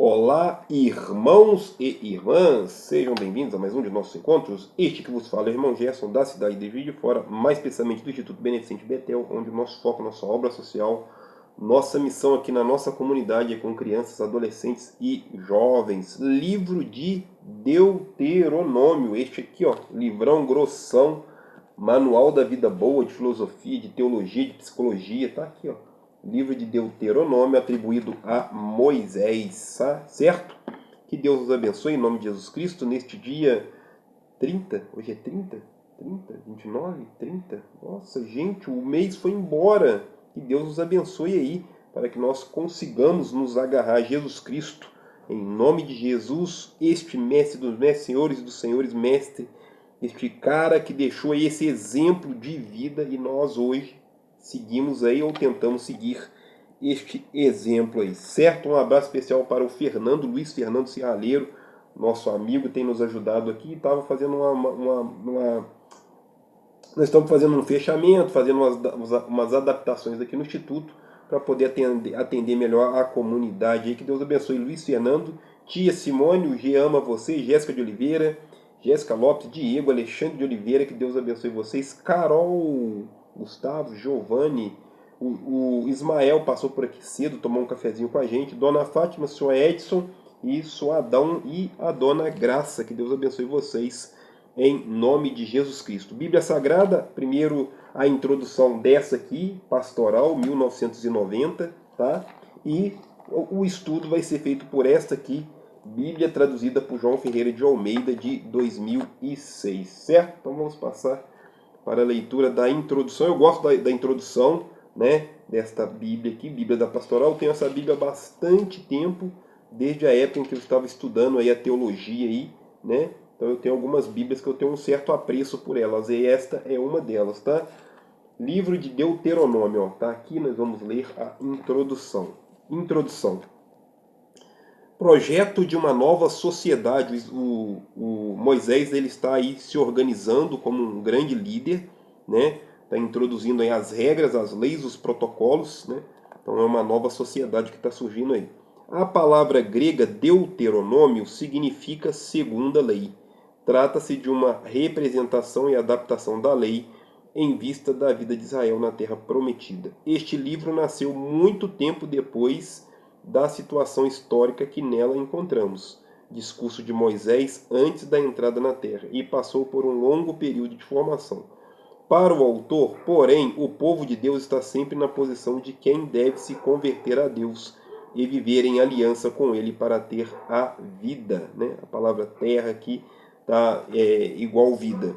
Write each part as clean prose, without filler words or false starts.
Olá, irmãos e irmãs, sejam bem-vindos a mais um de nossos encontros. Este que vos fala é o irmão Gerson, da cidade de Juiz de Fora, mais especialmente do Instituto Beneficente Betel, onde o nosso foco, nossa obra social, nossa missão aqui na nossa comunidade é com crianças, adolescentes e jovens. Livro de Deuteronômio, este aqui, ó, livrão grossão, manual da vida boa, de filosofia, de teologia, de psicologia, tá aqui, ó. Livro de Deuteronômio atribuído a Moisés, certo? Que Deus nos abençoe em nome de Jesus Cristo neste dia 30. Hoje é 30? 30? 29? 30? Nossa, gente, o mês foi embora. Que Deus nos abençoe aí para que nós consigamos nos agarrar a Jesus Cristo. Em nome de Jesus, este mestre dos mestres, senhores e dos senhores, mestre, este cara que deixou aí esse exemplo de vida e nós hoje seguimos aí ou tentamos seguir este exemplo aí, certo? Um abraço especial para o Luiz Fernando Serralheiro, nosso amigo, tem nos ajudado aqui, estava fazendo nós estamos fazendo um fechamento, fazendo umas adaptações aqui no Instituto, para poder atender melhor a comunidade aí. Que Deus abençoe Luiz Fernando, tia Simone, o G ama você, Jéssica de Oliveira, Jéssica Lopes, Diego, Alexandre de Oliveira, que Deus abençoe vocês, Carol, Gustavo, Giovanni, o Ismael passou por aqui cedo, tomou um cafezinho com a gente, Dona Fátima, o senhor Edson, e o Adão e a Dona Graça, que Deus abençoe vocês em nome de Jesus Cristo. Bíblia Sagrada, primeiro a introdução dessa aqui, Pastoral, 1990, tá? E o estudo vai ser feito por esta aqui, Bíblia traduzida por João Ferreira de Almeida, de 2006, certo? Então vamos passar para a leitura da introdução. Eu gosto da introdução, né, desta Bíblia aqui, Bíblia da Pastoral. Eu tenho essa Bíblia há bastante tempo, desde a época em que eu estava estudando aí a teologia aí, né? Então eu tenho algumas Bíblias que eu tenho um certo apreço por elas, e esta é uma delas, tá? Livro de Deuteronômio, ó, tá aqui, nós vamos ler a introdução. Introdução. Projeto de uma nova sociedade. O Moisés ele está aí se organizando como um grande líder, né? Está introduzindo aí as regras, as leis, os protocolos, né? Então é uma nova sociedade que está surgindo aí. A palavra grega Deuteronômio significa segunda lei. Trata-se de uma representação e adaptação da lei em vista da vida de Israel na Terra Prometida. Este livro nasceu muito tempo depois da situação histórica que nela encontramos, discurso de Moisés antes da entrada na Terra, e passou por um longo período de formação. Para o autor, porém, o povo de Deus está sempre na posição de quem deve se converter a Deus e viver em aliança com Ele para ter a vida, né? A palavra terra aqui tá igual vida.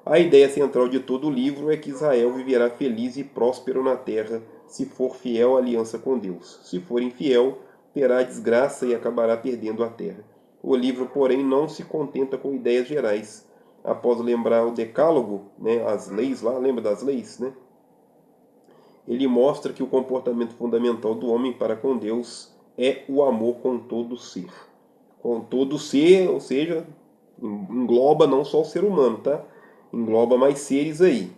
A ideia central de todo o livro é que Israel viverá feliz e próspero na terra se for fiel à aliança com Deus. Se for infiel, terá desgraça e acabará perdendo a terra. O livro, porém, não se contenta com ideias gerais. Após lembrar o decálogo, né, as leis lá, lembra das leis, né? Ele mostra que o comportamento fundamental do homem para com Deus é o amor com todo ser. Com todo ser, ou seja, engloba não só o ser humano, tá? Engloba mais seres aí.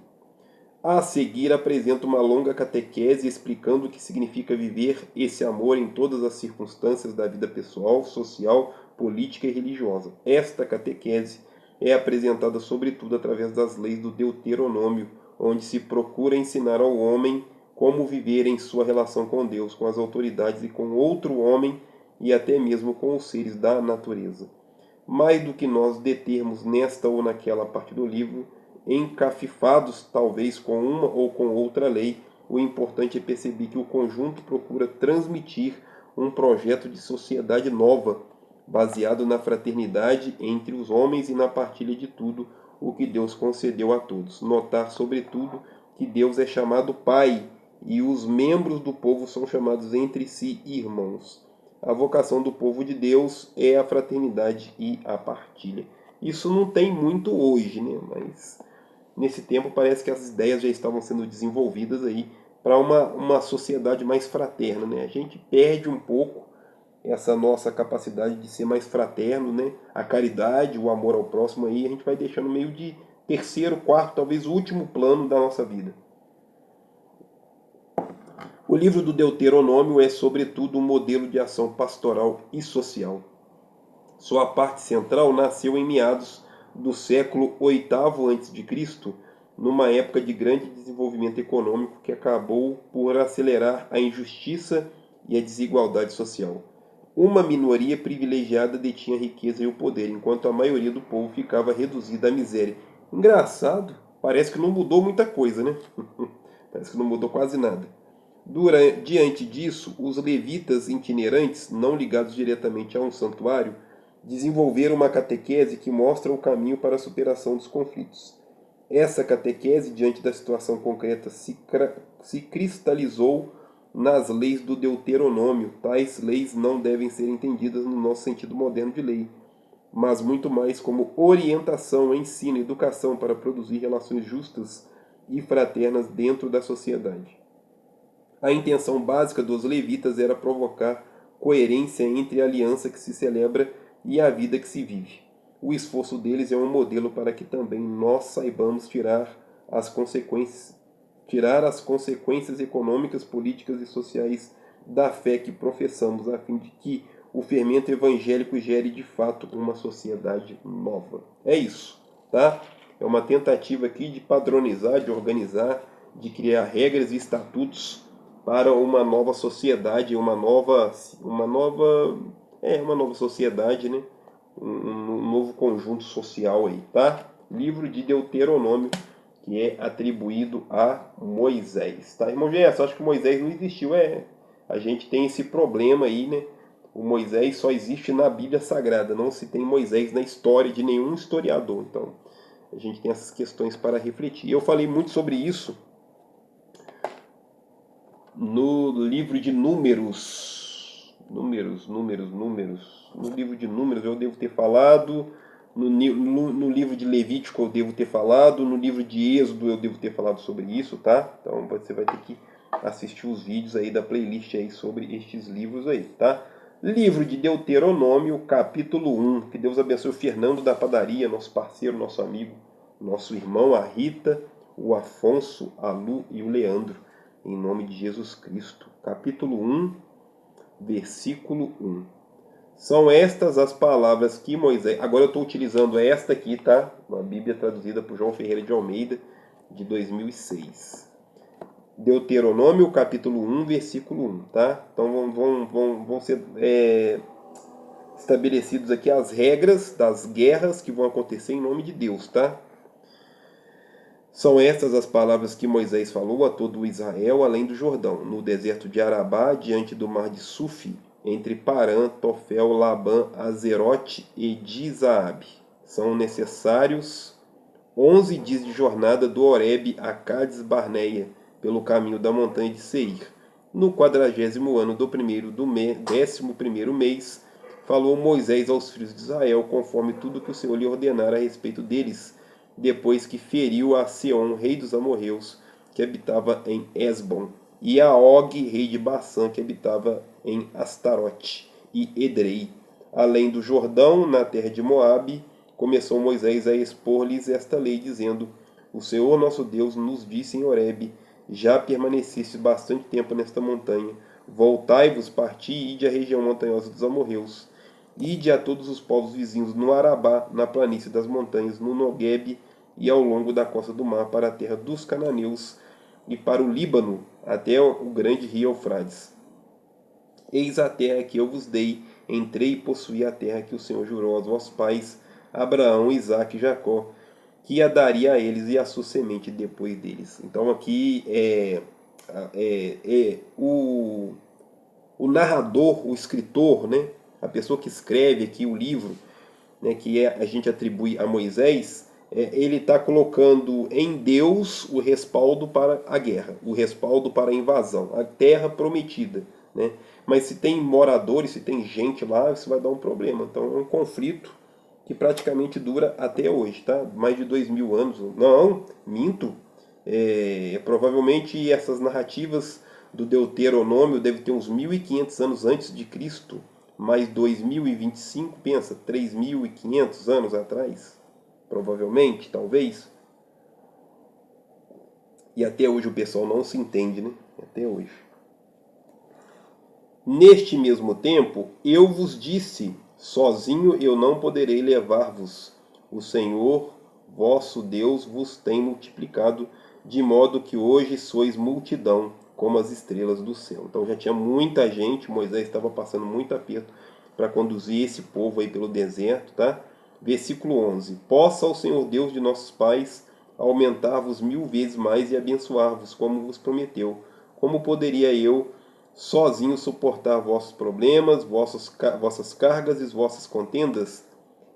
A seguir apresenta uma longa catequese explicando o que significa viver esse amor em todas as circunstâncias da vida pessoal, social, política e religiosa. Esta catequese é apresentada sobretudo através das leis do Deuteronômio, onde se procura ensinar ao homem como viver em sua relação com Deus, com as autoridades e com outro homem e até mesmo com os seres da natureza. Mais do que nós determos nesta ou naquela parte do livro, encafifados talvez com uma ou com outra lei, o importante é perceber que o conjunto procura transmitir um projeto de sociedade nova, baseado na fraternidade entre os homens e na partilha de tudo o que Deus concedeu a todos. Notar, sobretudo, que Deus é chamado Pai e os membros do povo são chamados entre si irmãos. A vocação do povo de Deus é a fraternidade e a partilha. Isso não tem muito hoje, né? Mas nesse tempo parece que as ideias já estavam sendo desenvolvidas aí para uma sociedade mais fraterna, né? A gente perde um pouco essa nossa capacidade de ser mais fraterno, né? A caridade, o amor ao próximo aí, a gente vai deixando meio de terceiro, quarto, talvez último plano da nossa vida. O livro do Deuteronômio é, sobretudo, um modelo de ação pastoral e social. Sua parte central nasceu em meados do século VIII a.C., numa época de grande desenvolvimento econômico que acabou por acelerar a injustiça e a desigualdade social. Uma minoria privilegiada detinha a riqueza e o poder, enquanto a maioria do povo ficava reduzida à miséria. Engraçado, parece que não mudou muita coisa, né? Parece que não mudou quase nada. Diante disso, os levitas itinerantes, não ligados diretamente a um santuário, desenvolveram uma catequese que mostra o caminho para a superação dos conflitos. Essa catequese, diante da situação concreta, se cristalizou nas leis do Deuteronômio. Tais leis não devem ser entendidas no nosso sentido moderno de lei, mas muito mais como orientação, ensino, educação para produzir relações justas e fraternas dentro da sociedade. A intenção básica dos levitas era provocar coerência entre a aliança que se celebra e a vida que se vive. O esforço deles é um modelo para que também nós saibamos tirar as consequências econômicas, políticas e sociais da fé que professamos, a fim de que o fermento evangélico gere de fato uma sociedade nova. É isso, tá? É uma tentativa aqui de padronizar, de organizar, de criar regras e estatutos para uma nova sociedade, uma nova sociedade, né? Um novo conjunto social aí, tá? Livro de Deuteronômio, que é atribuído a Moisés, tá? Irmão Gerson, acho que Moisés não existiu, a gente tem esse problema aí, né? O Moisés só existe na Bíblia Sagrada, não se tem Moisés na história de nenhum historiador, então a gente tem essas questões para refletir. Eu falei muito sobre isso no livro de Números. No livro de Números eu devo ter falado, no livro de Levítico eu devo ter falado, no livro de Êxodo eu devo ter falado sobre isso, tá? Então você vai ter que assistir os vídeos aí da playlist aí sobre estes livros aí, tá? Livro de Deuteronômio, capítulo 1. Que Deus abençoe o Fernando da padaria, nosso parceiro, nosso amigo, nosso irmão, a Rita, o Afonso, a Lu e o Leandro. Em nome de Jesus Cristo. Capítulo 1, versículo 1. São estas as palavras que Moisés... Agora eu estou utilizando esta aqui, tá? Uma Bíblia traduzida por João Ferreira de Almeida, de 2006. Deuteronômio, capítulo 1, versículo 1, tá? Então vão ser estabelecidos aqui as regras das guerras que vão acontecer em nome de Deus, tá? São estas as palavras que Moisés falou a todo Israel além do Jordão, no deserto de Arabá, diante do mar de Sufi, entre Parã, Tofel, Labã, Azerote e Dizaabe. São necessários 11 dias de jornada do Horebe a Cades Barneia, pelo caminho da montanha de Seir. No 40º ano do 11º mês, falou Moisés aos filhos de Israel, conforme tudo que o Senhor lhe ordenara a respeito deles, depois que feriu a Seom, rei dos amorreus, que habitava em Esbom, e a Og, rei de Bassã, que habitava em Astarote e Edrei. Além do Jordão, na terra de Moabe, começou Moisés a expor-lhes esta lei, dizendo: O Senhor nosso Deus nos disse em Horebe: Já permaneceste bastante tempo nesta montanha. Voltai-vos, parti e ide à região montanhosa dos amorreus. Ide a todos os povos vizinhos no Arabá, na planície das montanhas, no Noguebe e ao longo da costa do mar, para a terra dos cananeus e para o Líbano, até o grande rio Eufrates. Eis a terra que eu vos dei, entrei e possuí a terra que o Senhor jurou aos vossos pais, Abraão, Isaque e Jacó, que a daria a eles e a sua semente depois deles. Então aqui o narrador, o escritor, né, a pessoa que escreve aqui o livro, né, que a gente atribui a Moisés, ele está colocando em Deus o respaldo para a guerra, o respaldo para a invasão, a terra prometida, né? Mas se tem moradores, se tem gente lá, isso vai dar um problema. Então é um conflito que praticamente dura até hoje, tá? Mais de 2000 anos. Não, minto. Provavelmente essas narrativas do Deuteronômio devem ter uns 1500 anos antes de Cristo, mais 2025, pensa, 3500 anos atrás, provavelmente, talvez. E até hoje o pessoal não se entende, né? Até hoje. Neste mesmo tempo, eu vos disse, sozinho eu não poderei levar-vos. O Senhor, vosso Deus, vos tem multiplicado, de modo que hoje sois multidão, como as estrelas do céu. Então já tinha muita gente, Moisés estava passando muito aperto para conduzir esse povo aí pelo deserto, tá? Versículo 11: Possa o Senhor Deus de nossos pais aumentar-vos 1000 vezes mais e abençoar-vos, como vos prometeu. Como poderia eu sozinho suportar vossos problemas, vossas cargas e vossas contendas?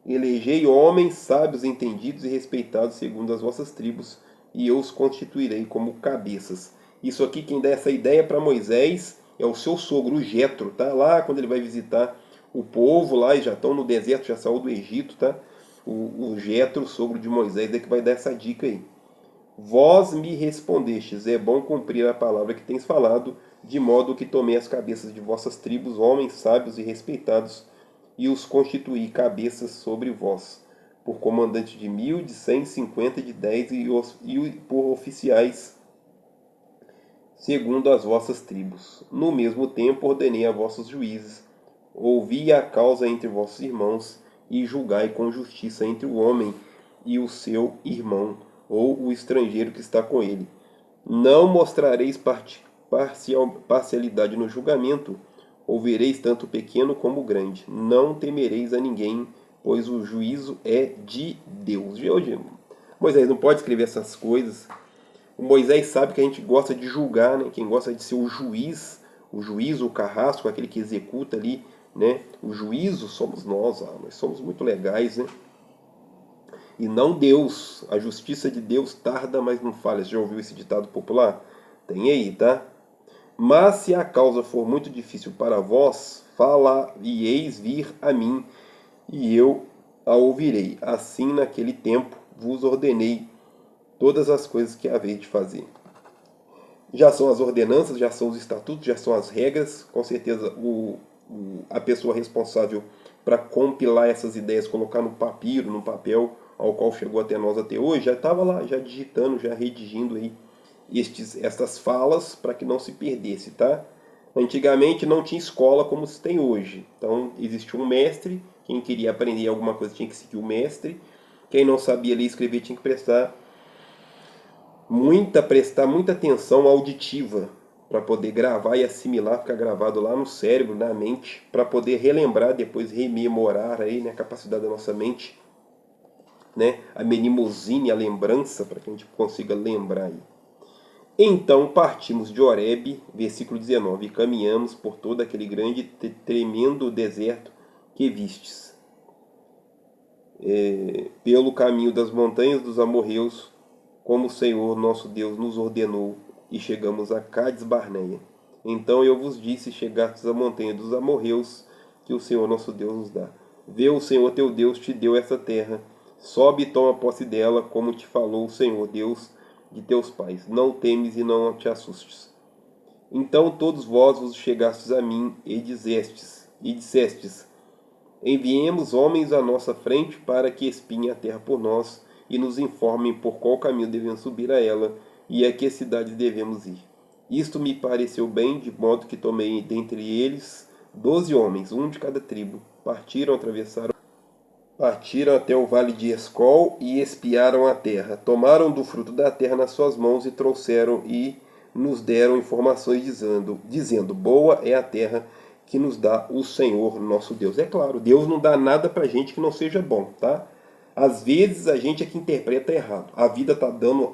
Elegei homens sábios, entendidos e respeitados segundo as vossas tribos, e eu os constituirei como cabeças. Isso aqui, quem dá essa ideia para Moisés é o seu sogro, o Jetro, tá? Lá quando ele vai visitar o povo lá, e já estão no deserto, já saiu do Egito, tá? O Jetro, o sogro de Moisés, é que vai dar essa dica aí. Vós me respondestes, é bom cumprir a palavra que tens falado, de modo que tomei as cabeças de vossas tribos, homens sábios e respeitados, e os constituí cabeças sobre vós, por comandantes de 1000, de 100, 50, de 10 e por oficiais, segundo as vossas tribos. No mesmo tempo ordenei a vossos juízes, ouvi a causa entre vossos irmãos, e julgai com justiça entre o homem e o seu irmão, ou o estrangeiro que está com ele. Não mostrareis parcialidade no julgamento, ouvireis tanto o pequeno como o grande. Não temereis a ninguém, pois o juízo é de Deus. Moisés não pode escrever essas coisas. O Moisés sabe que a gente gosta de julgar, né? Quem gosta de ser o juiz, o carrasco, aquele que executa ali, né? O juízo somos nós, nós somos muito legais, né? E não Deus. A justiça de Deus tarda, mas não falha. Você já ouviu esse ditado popular? Tem aí, tá? Mas se a causa for muito difícil para vós, fala-eis vir a mim, e eu a ouvirei. Assim, naquele tempo, vos ordenei todas as coisas que haveis de fazer. Já são as ordenanças, já são os estatutos, já são as regras. Com certeza, a pessoa responsável para compilar essas ideias, colocar no papiro, no papel, ao qual chegou até nós até hoje, já estava lá, já digitando, já redigindo aí estas falas para que não se perdesse, tá? Antigamente não tinha escola como se tem hoje. Então existia um mestre, quem queria aprender alguma coisa tinha que seguir o mestre, quem não sabia ler e escrever tinha que prestar muita atenção auditiva para poder gravar e assimilar, ficar gravado lá no cérebro, na mente, para poder relembrar, depois rememorar aí, né, a capacidade da nossa mente, né, a menimosine, a lembrança, para que a gente consiga lembrar aí. Então partimos de Horebe, versículo 19, e caminhamos por todo aquele grande e tremendo deserto que vistes, pelo caminho das montanhas dos amorreus, como o Senhor nosso Deus nos ordenou, e chegamos a Cades Barneia. Então eu vos disse, chegastes à montanha dos amorreus, que o Senhor nosso Deus nos dá. Vê, o Senhor teu Deus te deu essa terra, sobe e toma posse dela, como te falou o Senhor Deus de teus pais. Não temes e não te assustes. Então todos vós vos chegastes a mim e dissestes, enviemos homens à nossa frente para que espiem a terra por nós e nos informem por qual caminho devemos subir a ela e a que cidades devemos ir. Isto me pareceu bem, de modo que tomei dentre eles 12 homens, um de cada tribo. Partiram até o vale de Escol e espiaram a terra. Tomaram do fruto da terra nas suas mãos e trouxeram e nos deram informações dizendo, boa é a terra que nos dá o Senhor nosso Deus. É claro, Deus não dá nada pra gente que não seja bom, tá? Às vezes a gente é que interpreta errado. A vida está dando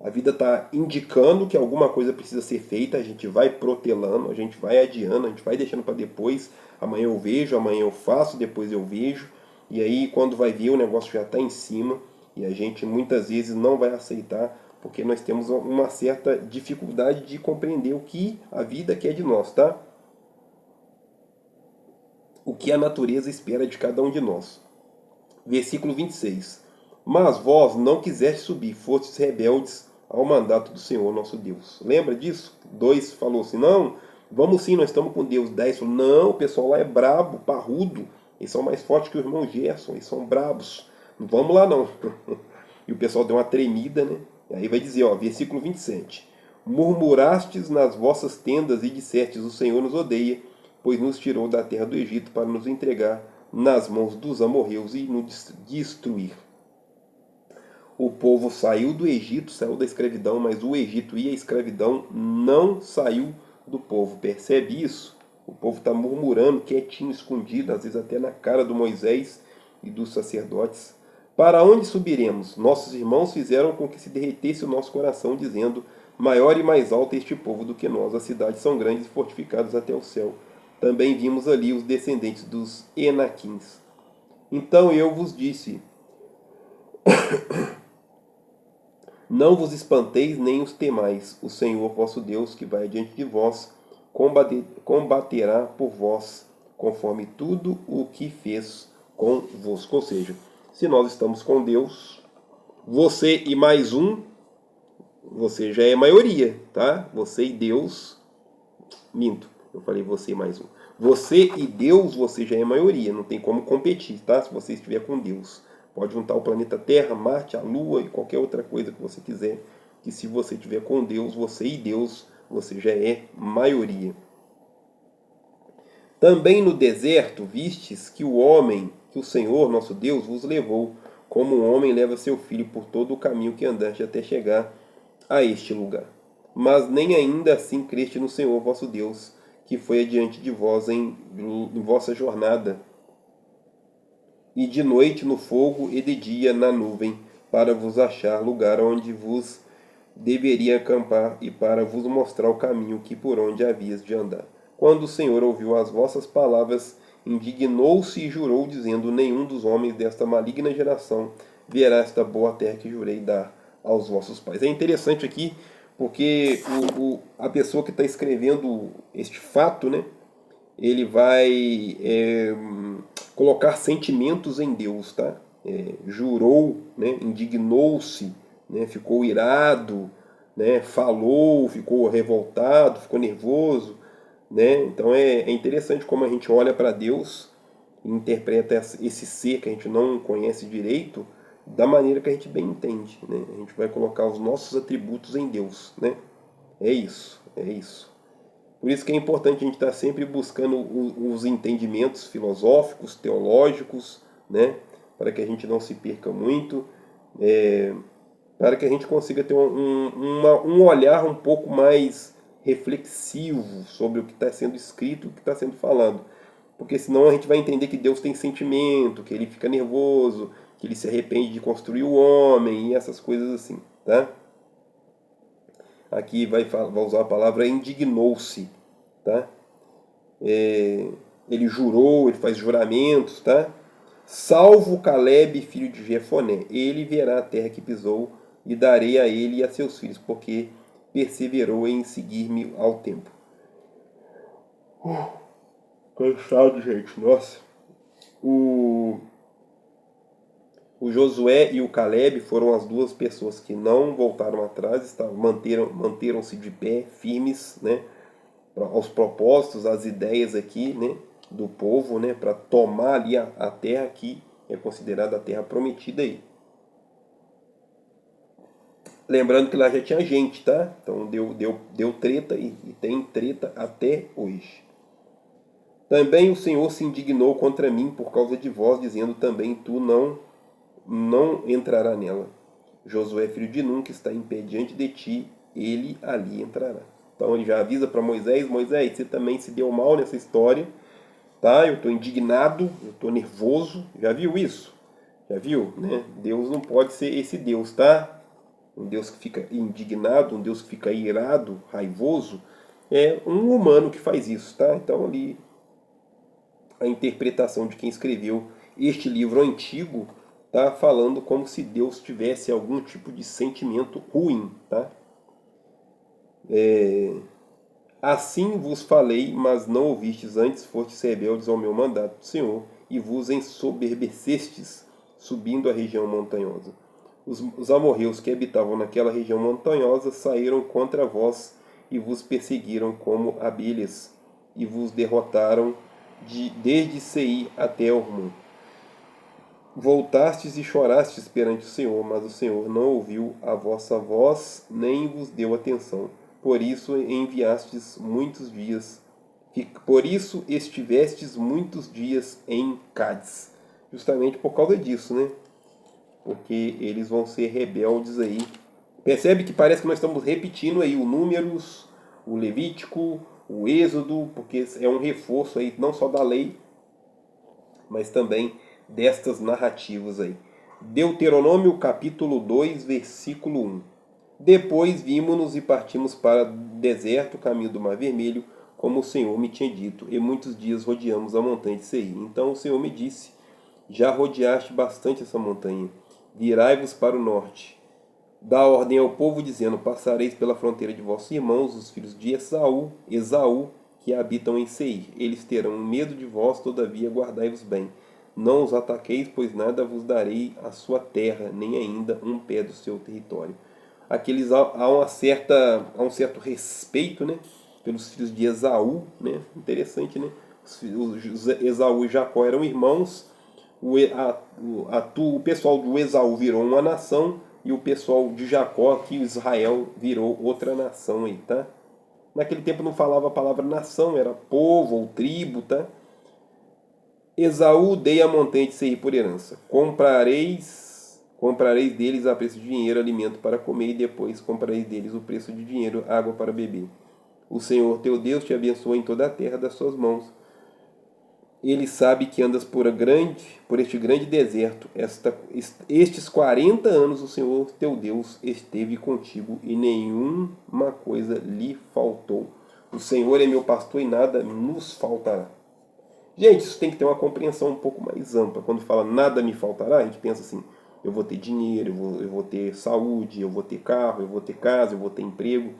a vida está indicando que alguma coisa precisa ser feita, a gente vai protelando, a gente vai adiando, a gente vai deixando para depois. Amanhã eu vejo, amanhã eu faço, depois eu vejo. E aí quando vai ver o negócio já está em cima e a gente muitas vezes não vai aceitar porque nós temos uma certa dificuldade de compreender o que a vida quer de nós, tá? O que a natureza espera de cada um de nós. Versículo 26. Mas vós não quisestes subir, fostes rebeldes ao mandato do Senhor nosso Deus. Lembra disso? 2 falou assim, não, vamos sim, nós estamos com Deus. 10 falou, não, o pessoal lá é brabo, parrudo, eles são mais fortes que o irmão Gerson, eles são brabos, não vamos lá não. E o pessoal deu uma tremida, né? E aí vai dizer, ó, versículo 27. Murmurastes nas vossas tendas e dissestes: o Senhor nos odeia, pois nos tirou da terra do Egito para nos entregar nas mãos dos amorreus e nos destruir. O povo saiu do Egito, saiu da escravidão, mas o Egito e a escravidão não saiu do povo. Percebe isso? O povo está murmurando, quietinho, escondido, às vezes até na cara do Moisés e dos sacerdotes. Para onde subiremos? Nossos irmãos fizeram com que se derretesse o nosso coração, dizendo: maior e mais alto é este povo do que nós. As cidades são grandes e fortificadas até o céu. Também vimos ali os descendentes dos Enaquins. Então eu vos disse: não vos espanteis nem os temais. O Senhor vosso Deus, que vai adiante de vós, combaterá por vós, conforme tudo o que fez convosco. Ou seja, se nós estamos com Deus, você e mais um, você já é maioria, tá? Você e Deus, minto, eu falei você e mais um. Você e Deus, você já é maioria, não tem como competir, tá? Se você estiver com Deus. Pode juntar o planeta Terra, Marte, a Lua e qualquer outra coisa que você quiser, que se você estiver com Deus, você e Deus, você já é maioria. Também no deserto vistes que o homem, que o Senhor, nosso Deus, vos levou, como um homem leva seu filho por todo o caminho que andaste até chegar a este lugar. Mas nem ainda assim creste no Senhor, vosso Deus, que foi adiante de vós em vossa jornada, e de noite no fogo e de dia na nuvem, para vos achar lugar onde vos deveria acampar e para vos mostrar o caminho que por onde havias de andar. Quando o Senhor ouviu as vossas palavras, indignou-se e jurou, dizendo: nenhum dos homens desta maligna geração verá esta boa terra que jurei dar aos vossos pais. É interessante aqui, porque a pessoa que está escrevendo este fato, né, ele vai colocar sentimentos em Deus, tá? Jurou, né? Indignou-se, né? Ficou irado, né? Falou, ficou revoltado, ficou nervoso, né? Então é interessante como a gente olha para Deus e interpreta esse ser que a gente não conhece direito da maneira que a gente bem entende, né? A gente vai colocar os nossos atributos em Deus, né? É isso, é isso. Por isso que é importante a gente estar sempre buscando os entendimentos filosóficos, teológicos, né? Para que a gente não se perca muito, para que a gente consiga ter um olhar um pouco mais reflexivo sobre o que está sendo escrito, o que está sendo falado. Porque senão a gente vai entender que Deus tem sentimento, que ele fica nervoso, que ele se arrepende de construir o homem e essas coisas assim, tá? Aqui vai usar a palavra indignou-se, tá? Ele jurou, ele faz juramentos, tá? Salvo Caleb, filho de Jefoné, ele verá a terra que pisou e darei a ele e a seus filhos, porque perseverou em seguir-me ao tempo. Cansado, gente, nossa. O Josué e o Caleb foram as duas pessoas que não voltaram atrás, manteram-se de pé, firmes, né, aos propósitos, às ideias aqui, né, do povo, né, para tomar ali a terra que é considerada a terra prometida aí. Lembrando que lá já tinha gente, tá? Então deu treta e tem treta até hoje. Também o Senhor se indignou contra mim por causa de vós, dizendo: também tu não entrará nela. Josué, filho de Nun, que está em pé diante de ti, ele ali entrará. Então ele já avisa para Moisés: Moisés, você também se deu mal nessa história, tá? Eu estou indignado, eu estou nervoso. Já viu isso? Já viu, né? Deus não pode ser esse Deus, tá? Um Deus que fica indignado, um Deus que fica irado, raivoso, é um humano que faz isso, tá? Então ali a interpretação de quem escreveu este livro antigo tá falando como se Deus tivesse algum tipo de sentimento ruim, tá? Assim vos falei, mas não ouvistes, antes fostes rebeldes ao meu mandato do Senhor, e vos ensoberbecestes, subindo a região montanhosa. Os amorreus que habitavam naquela região montanhosa saíram contra vós e vos perseguiram como abelhas, e vos derrotaram desde Seir até Ormon. Voltastes e chorastes perante o Senhor, mas o Senhor não ouviu a vossa voz, nem vos deu atenção. por isso enviastes muitos dias, por isso estivestes muitos dias em Cádiz. Justamente por causa disso, né? Porque eles vão ser rebeldes aí. Percebe que parece que nós estamos repetindo aí o Números, o Levítico, o Êxodo, porque é um reforço aí não só da lei, mas também destas narrativas aí. Deuteronômio capítulo 2, versículo 1. Depois vimos-nos e partimos para o deserto, caminho do Mar Vermelho, como o Senhor me tinha dito, e muitos dias rodeamos a montanha de Seir. Então o Senhor me disse, já rodeaste bastante essa montanha, virai-vos para o norte. Dá ordem ao povo, dizendo, passareis pela fronteira de vossos irmãos, os filhos de Esaú, que habitam em Seir. Eles terão medo de vós, todavia guardai-vos bem. Não os ataqueis, pois nada vos darei a sua terra, nem ainda um pé do seu território. Aqui há um certo respeito, né, pelos filhos de Esaú, né? Interessante, né? Esaú e Jacó eram irmãos. O pessoal do Esaú virou uma nação e o pessoal de Jacó, aqui Israel, virou outra nação aí, tá? Naquele tempo não falava a palavra nação, era povo ou tribo, tá? Esaú dei a montanha de Seir por herança. Comprareis deles a preço de dinheiro alimento para comer e depois comprareis deles o preço de dinheiro água para beber. O Senhor teu Deus te abençoa em toda a terra das suas mãos. Ele sabe que andas por este grande deserto. Estes 40 anos o Senhor teu Deus esteve contigo e nenhuma coisa lhe faltou. O Senhor é meu pastor e nada nos faltará. Gente, isso tem que ter uma compreensão um pouco mais ampla. Quando fala nada me faltará, a gente pensa assim, eu vou ter dinheiro, eu vou ter saúde, eu vou ter carro, eu vou ter casa, eu vou ter emprego.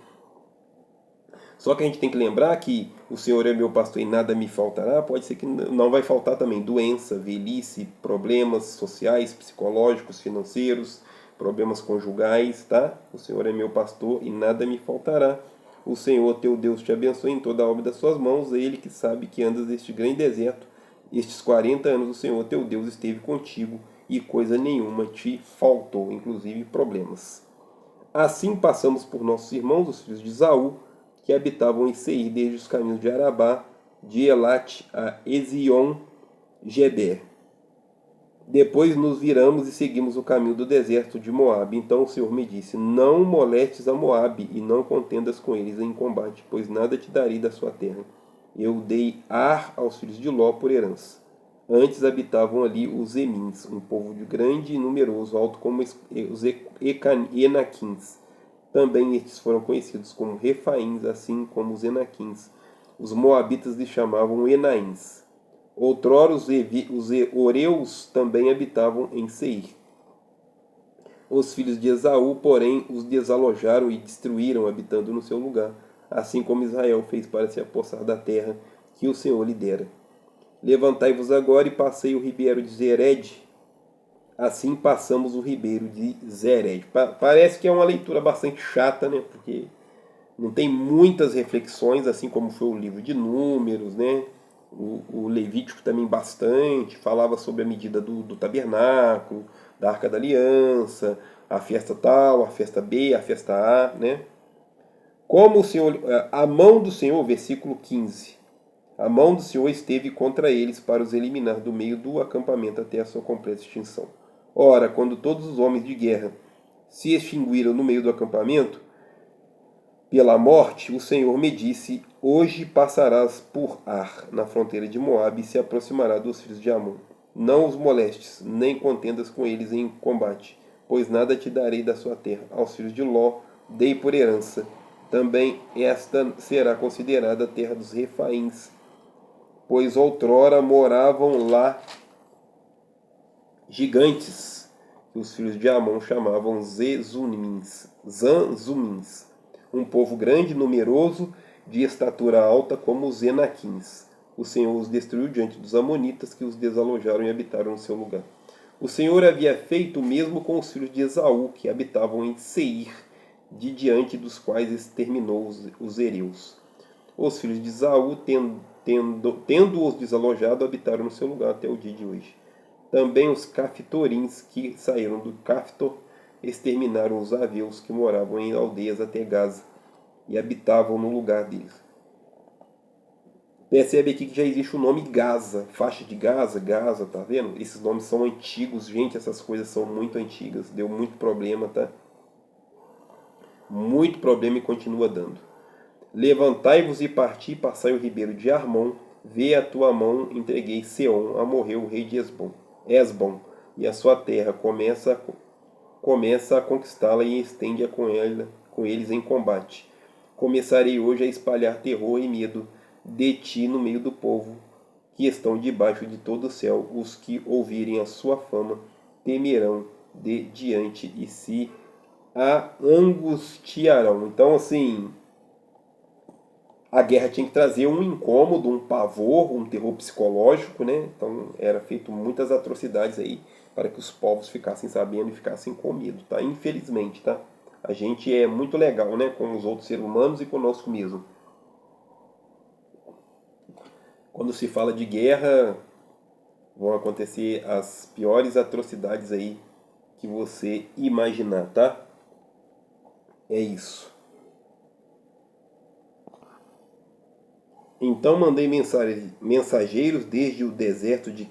Só que a gente tem que lembrar que o Senhor é meu pastor e nada me faltará. Pode ser que não vai faltar também doença, velhice, problemas sociais, psicológicos, financeiros, problemas conjugais, tá? O Senhor é meu pastor e nada me faltará. O Senhor teu Deus te abençoe em toda a obra das suas mãos. É Ele que sabe que andas neste grande deserto. Estes 40 anos o Senhor teu Deus esteve contigo e coisa nenhuma te faltou, inclusive problemas. Assim passamos por nossos irmãos, os filhos de Esaú, que habitavam em Seir desde os caminhos de Arabá, de Elat a Ezion-Geber. Depois nos viramos e seguimos o caminho do deserto de Moabe. Então o Senhor me disse, não molestes a Moabe e não contendas com eles em combate, pois nada te darei da sua terra. Eu dei Ar aos filhos de Ló por herança. Antes habitavam ali os Emins, um povo grande e numeroso, alto como os Enaquins. Também estes foram conhecidos como Refaíns, assim como os Enaquins. Os moabitas lhes chamavam Enaíns. Outrora os Oreus também habitavam em Seir. Os filhos de Esaú, porém, os desalojaram e destruíram, habitando no seu lugar, assim como Israel fez para se apossar da terra que o Senhor lhe dera. Levantai-vos agora e passei o ribeiro de Zered. Assim passamos o ribeiro de Zered. Parece que é uma leitura bastante chata, né? Porque não tem muitas reflexões, assim como foi o livro de Números, né? O Levítico também bastante, falava sobre a medida do tabernáculo, da Arca da Aliança, a festa tal, a festa B, a festa A, né? Como o Senhor, a mão do Senhor, versículo 15, a mão do Senhor esteve contra eles para os eliminar do meio do acampamento até a sua completa extinção. Ora, quando todos os homens de guerra se extinguiram no meio do acampamento, pela morte, o Senhor me disse, hoje passarás por Ar, na fronteira de Moabe, e se aproximará dos filhos de Amon. Não os molestes, nem contendas com eles em combate, pois nada te darei da sua terra. Aos filhos de Ló dei por herança. Também esta será considerada a terra dos Refaíns, pois outrora moravam lá gigantes, que os filhos de Amon chamavam Zanzumins, um povo grande e numeroso, de estatura alta como os Enaquins. O Senhor os destruiu diante dos amonitas, que os desalojaram e habitaram no seu lugar. O Senhor havia feito o mesmo com os filhos de Esaú, que habitavam em Seir, de diante dos quais exterminou os hereus. Os filhos de Esaú, tendo-os desalojado, habitaram no seu lugar até o dia de hoje. Também os Caftorins, que saíram do Caftor, exterminaram os aveus que moravam em aldeias até Gaza. e habitavam no lugar deles. Percebe aqui que já existe o nome Gaza, faixa de Gaza, Gaza, tá vendo? Esses nomes são antigos, gente, essas coisas são muito antigas, deu muito problema, tá? Muito problema e continua dando. Levantai-vos e parti, passai o ribeiro de Armon, vê a tua mão, entreguei Seom, a morrer o rei de Esbom, e a sua terra começa a conquistá-la e estende-a com eles em combate. Começarei hoje a espalhar terror e medo de ti no meio do povo, que estão debaixo de todo o céu. Os que ouvirem a sua fama temerão de diante e se angustiarão. Então, assim, a guerra tinha que trazer um incômodo, um pavor, um terror psicológico, né? Então, era feito muitas atrocidades aí para que os povos ficassem sabendo e ficassem com medo, tá? Infelizmente, tá? A gente é muito legal, né? Com os outros seres humanos e conosco mesmo. Quando se fala de guerra, vão acontecer as piores atrocidades aí que você imaginar, tá? É isso. Então mandei mensageiros desde o deserto de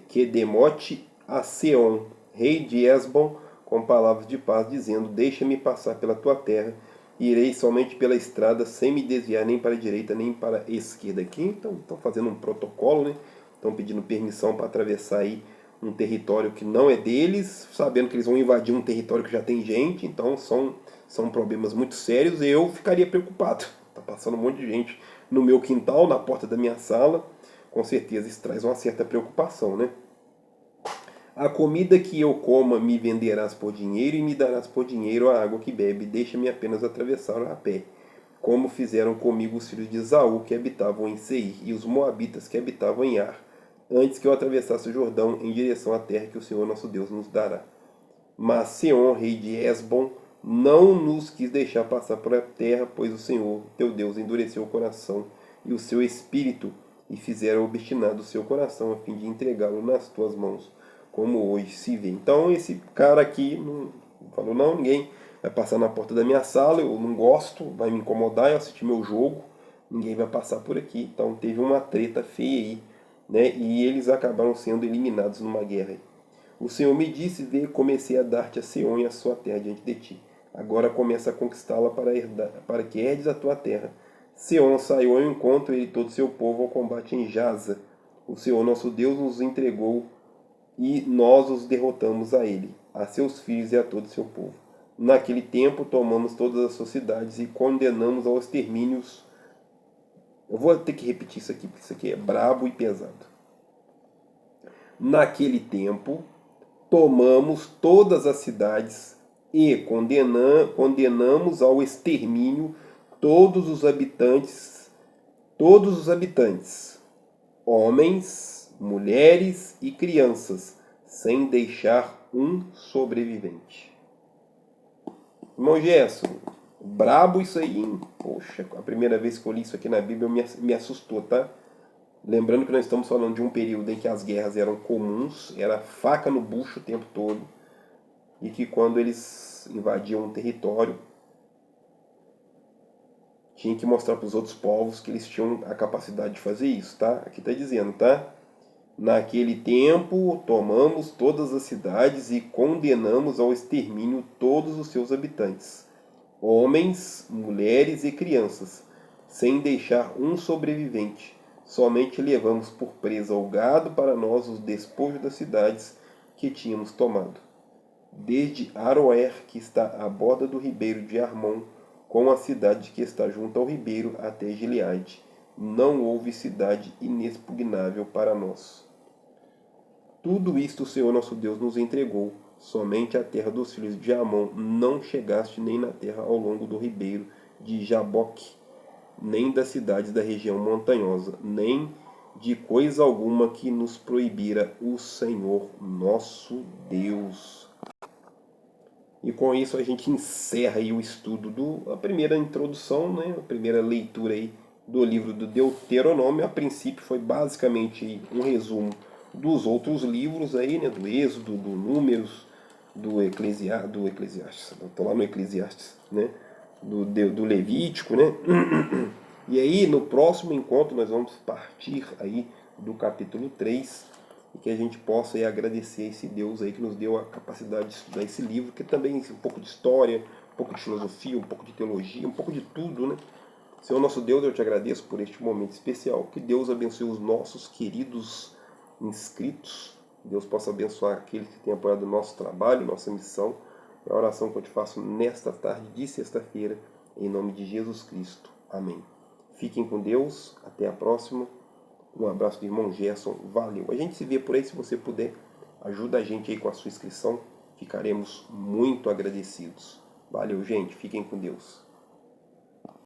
Quedemote a Seom, rei de Esbom, com palavras de paz, dizendo: Deixa-me passar pela tua terra, e irei somente pela estrada, sem me desviar nem para a direita nem para a esquerda. Aqui estão fazendo um protocolo, né? Estão pedindo permissão para atravessar aí um território que não é deles, sabendo que eles vão invadir um território que já tem gente, então são problemas muito sérios e eu ficaria preocupado. Tá passando um monte de gente no meu quintal, na porta da minha sala, com certeza isso traz uma certa preocupação, né? A comida que eu coma me venderás por dinheiro e me darás por dinheiro a água que bebe, deixa-me apenas atravessar a pé, como fizeram comigo os filhos de Esaú que habitavam em Seir e os moabitas que habitavam em Ar, antes que eu atravessasse o Jordão em direção à terra que o Senhor nosso Deus nos dará. Mas Seom, rei de Esbom, não nos quis deixar passar por a terra, pois o Senhor, teu Deus, endureceu o coração e o seu espírito, e fizeram obstinado o seu coração, a fim de entregá-lo nas tuas mãos, como hoje se vê. Então esse cara aqui não falou, não, ninguém vai passar na porta da minha sala, eu não gosto, vai me incomodar, eu assisti meu jogo, ninguém vai passar por aqui. Então teve uma treta feia aí, né? E eles acabaram sendo eliminados numa guerra aí. O Senhor me disse, vê, comecei a dar-te a Seom e a sua terra diante de ti. Agora começa a conquistá-la para que herdes a tua terra. Seom saiu ao encontro, ele e todo o seu povo, ao combate em Jaza. O Senhor nosso Deus nos entregou e nós os derrotamos a ele, a seus filhos e a todo o seu povo. Naquele tempo tomamos todas as suas cidades e condenamos ao extermínio. Eu vou ter que repetir isso aqui, porque isso aqui é brabo e pesado. Naquele tempo tomamos todas as cidades e condenamos ao extermínio todos os habitantes, homens, mulheres e crianças, sem deixar um sobrevivente. Irmão Gerson, brabo isso aí, hein? Poxa, a primeira vez que eu li isso aqui na Bíblia me assustou, tá? Lembrando que nós estamos falando de um período em que as guerras eram comuns, era faca no bucho o tempo todo, e que quando eles invadiam um território, tinha que mostrar para os outros povos que eles tinham a capacidade de fazer isso, tá? Aqui está dizendo, tá? Naquele tempo, tomamos todas as cidades e condenamos ao extermínio todos os seus habitantes, homens, mulheres e crianças, sem deixar um sobrevivente. Somente levamos por presa o gado para nós os despojos das cidades que tínhamos tomado. Desde Aroer, que está à borda do ribeiro de Armon, com a cidade que está junto ao ribeiro até Gileade, não houve cidade inexpugnável para nós. Tudo isto o Senhor nosso Deus nos entregou, somente a terra dos filhos de Amon não chegaste nem na terra ao longo do ribeiro de Jaboque, nem das cidades da região montanhosa, nem de coisa alguma que nos proibira o Senhor nosso Deus. E com isso a gente encerra aí o estudo a primeira introdução, né, a primeira leitura aí do livro do Deuteronômio. A princípio foi basicamente um resumo dos outros livros aí, né, do Êxodo, do Números, do Eclesiastes, estou lá no Eclesiastes, né? do Levítico, né? E aí, no próximo encontro, nós vamos partir aí do capítulo 3 e que a gente possa aí agradecer a esse Deus aí que nos deu a capacidade de estudar esse livro, que também é um pouco de história, um pouco de filosofia, um pouco de teologia, um pouco de tudo, né? Senhor nosso Deus, eu te agradeço por este momento especial. Que Deus abençoe os nossos queridos inscritos. Que Deus possa abençoar aqueles que têm apoiado o nosso trabalho, nossa missão. É a oração que eu te faço nesta tarde de sexta-feira, em nome de Jesus Cristo. Amém. Fiquem com Deus. Até a próxima. Um abraço do irmão Gerson. Valeu. A gente se vê por aí, se você puder. Ajuda a gente aí com a sua inscrição. Ficaremos muito agradecidos. Valeu, gente. Fiquem com Deus.